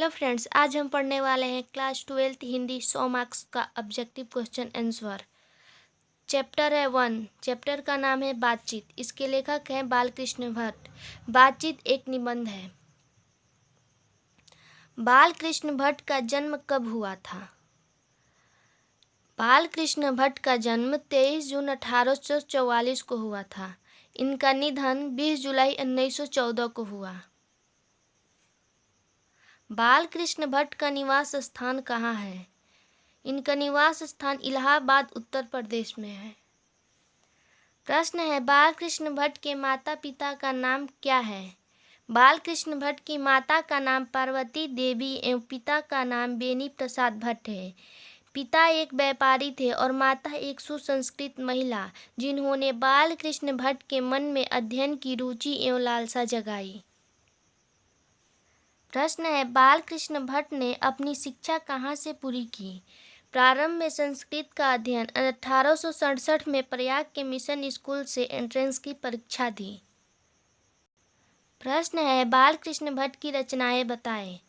Hello friends, आज हम पढ़ने वाले हैं क्लास 12th हिंदी 100 मार्क्स का ऑब्जेक्टिव क्वेश्चन आंसर। चैप्टर है 1। चैप्टर का नाम है बातचीत। इसके लेखक हैं बालकृष्ण भट्ट। बातचीत एक निबंध है। बालकृष्ण भट्ट का जन्म कब हुआ था? बालकृष्ण भट्ट का जन्म 23 जून 1844 को हुआ था। इनका निधन 20 जुलाई 1914 को हुआ। बालकृष्ण भट्ट का निवास स्थान कहाँ है? इनका निवास स्थान इलाहाबाद उत्तर प्रदेश में है। प्रश्न है, बालकृष्ण भट्ट के माता पिता का नाम क्या है? बालकृष्ण भट्ट की माता का नाम पार्वती देवी एवं पिता का नाम बेनी प्रसाद भट्ट है। पिता एक व्यापारी थे और माता एक सुसंस्कृत महिला, जिन्होंने बालकृष्ण भट्ट के मन में अध्ययन की रुचि एवं लालसा जगाई। प्रश्न है, बालकृष्ण भट्ट ने अपनी शिक्षा कहाँ से पूरी की? प्रारंभ में संस्कृत का अध्ययन 1867 में प्रयाग के मिशन स्कूल से एंट्रेंस की परीक्षा दी। प्रश्न है, बालकृष्ण भट्ट की रचनाएं बताएं।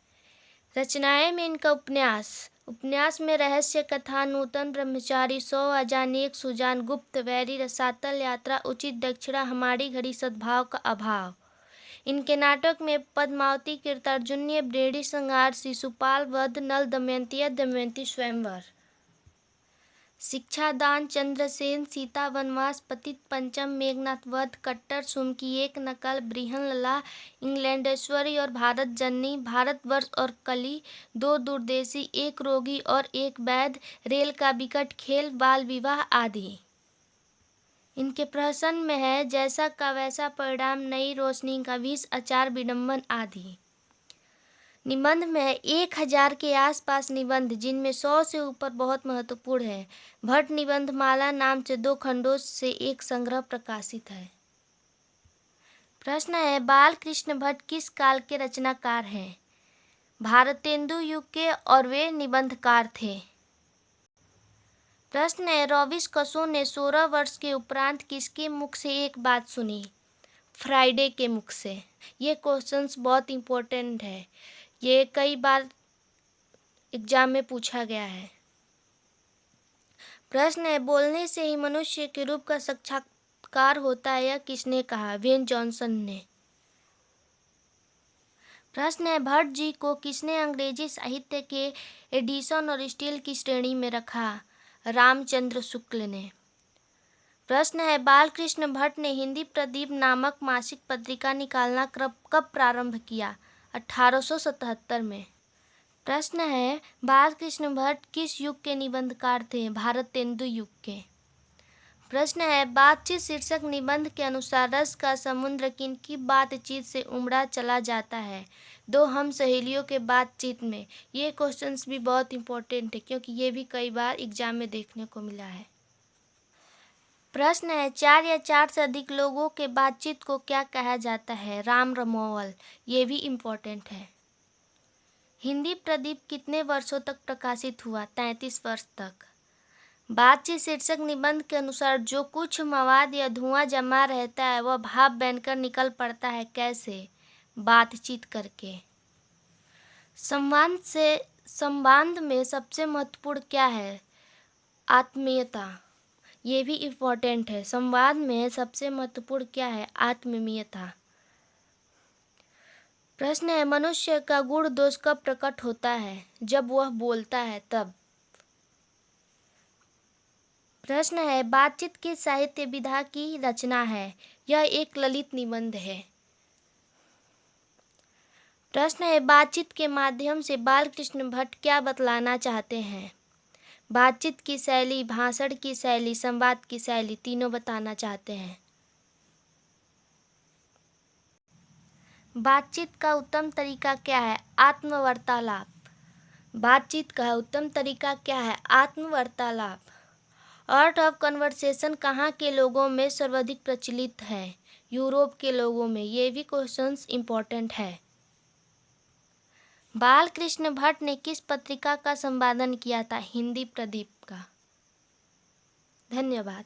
रचनाएं में इनका उपन्यास में रहस्य कथा, नूतन ब्रह्मचारी, 100 अजानेक, सुजान, गुप्त, वैरी, रसातल यात्रा, उचित दक्षिणा, हमारी घड़ी, सद्भाव का अभाव। इनके नाटक में पद्मावती, कीर्तार्जुनीय, बेड़ी संहार, शिशुपाल वध, नल दमयंती, दमयंती स्वयंवर। शिक्षादान, चंद्रसेन, सीता वनवास, पतित पंचम, मेघनाथ वध, कट्टर, सुमकी एक नकल, बृहनलला, इंग्लैंडेश्वरी और भारत जननी, भारतवर्ष और कली, दो दूरदेशी, एक रोगी और एक वैद्य, रेल का विकट खेल, बाल विवाह आदि। इनके प्रहसन में है जैसा का वैसा परिणाम, नई रोशनी का विष, अचार, विडंबन आदि। निबंध में है 1000 के आसपास निबंध, जिनमें 100 से ऊपर बहुत महत्वपूर्ण है। भट्ट निबंध माला नाम से 2 खंडों से एक संग्रह प्रकाशित है। प्रश्न है, बालकृष्ण भट्ट किस काल के रचनाकार हैं? भारतेंदु युग के और वे निबंधकार थे। प्रश्न है, रॉबिन्स क्रॉसो ने 16 वर्ष के उपरांत किसके मुख से एक बात सुनी? फ्राइडे के मुख से। ये क्वेश्चंस बहुत इंपॉर्टेंट है, ये कई बार एग्जाम में पूछा गया है। प्रश्न है, बोलने से ही मनुष्य के रूप का साक्षात्कार होता है, यह किसने कहा? वेन जॉनसन ने। प्रश्न है, भट्ट जी को किसने अंग्रेजी साहित्य के एडिशन और स्टील की श्रेणी में रखा? रामचंद्र शुक्ल ने। प्रश्न है, बालकृष्ण भट्ट ने हिंदी प्रदीप नामक मासिक पत्रिका निकालना कब प्रारंभ किया? 1877 में। प्रश्न है, बालकृष्ण भट्ट किस युग के निबंधकार थे? भारतेंदु युग के। प्रश्न है, बातचीत शीर्षक निबंध के अनुसार रस का समुद्र किनकी बातचीत से उमड़ा चला जाता है? 2 हम सहेलियों के बातचीत में। ये क्वेश्चंस भी बहुत इंपॉर्टेंट है, क्योंकि ये भी कई बार एग्जाम में देखने को मिला है। प्रश्न है, 4 या 4 से अधिक लोगों के बातचीत को क्या कहा जाता है? राम रमोवल। ये भी इम्पोर्टेंट है। हिंदी प्रदीप कितने वर्षों तक प्रकाशित हुआ? 33 वर्ष तक। बातचीत शीर्षक निबंध के अनुसार जो कुछ मवाद या धुआं जमा रहता है वह भाप बनकर निकल पड़ता है। कैसे? बातचीत करके। संवाद में सबसे महत्वपूर्ण क्या है? आत्मीयता। ये भी इम्पोर्टेंट है। संवाद में सबसे महत्वपूर्ण क्या है? आत्मीयता। प्रश्न है, मनुष्य का गुण दोष कब प्रकट होता है? जब वह बोलता है तब। प्रश्न है, बातचीत किस साहित्य विधा की रचना है? यह एक ललित निबंध है। प्रश्न है, बातचीत के माध्यम से बालकृष्ण भट्ट क्या बतलाना चाहते हैं? बातचीत की शैली, भाषण की शैली, संवाद की शैली, तीनों बताना चाहते हैं। बातचीत का उत्तम तरीका क्या है? आत्मवार्तालाप। बातचीत का उत्तम तरीका क्या है? आत्मवार्तालाप। आर्ट ऑफ कन्वर्सेशन कहाँ के लोगों में सर्वाधिक प्रचलित है? यूरोप के लोगों में। ये भी क्वेश्चंस इंपॉर्टेंट है। बालकृष्ण भट्ट ने किस पत्रिका का संपादन किया था? हिंदी प्रदीप का। धन्यवाद।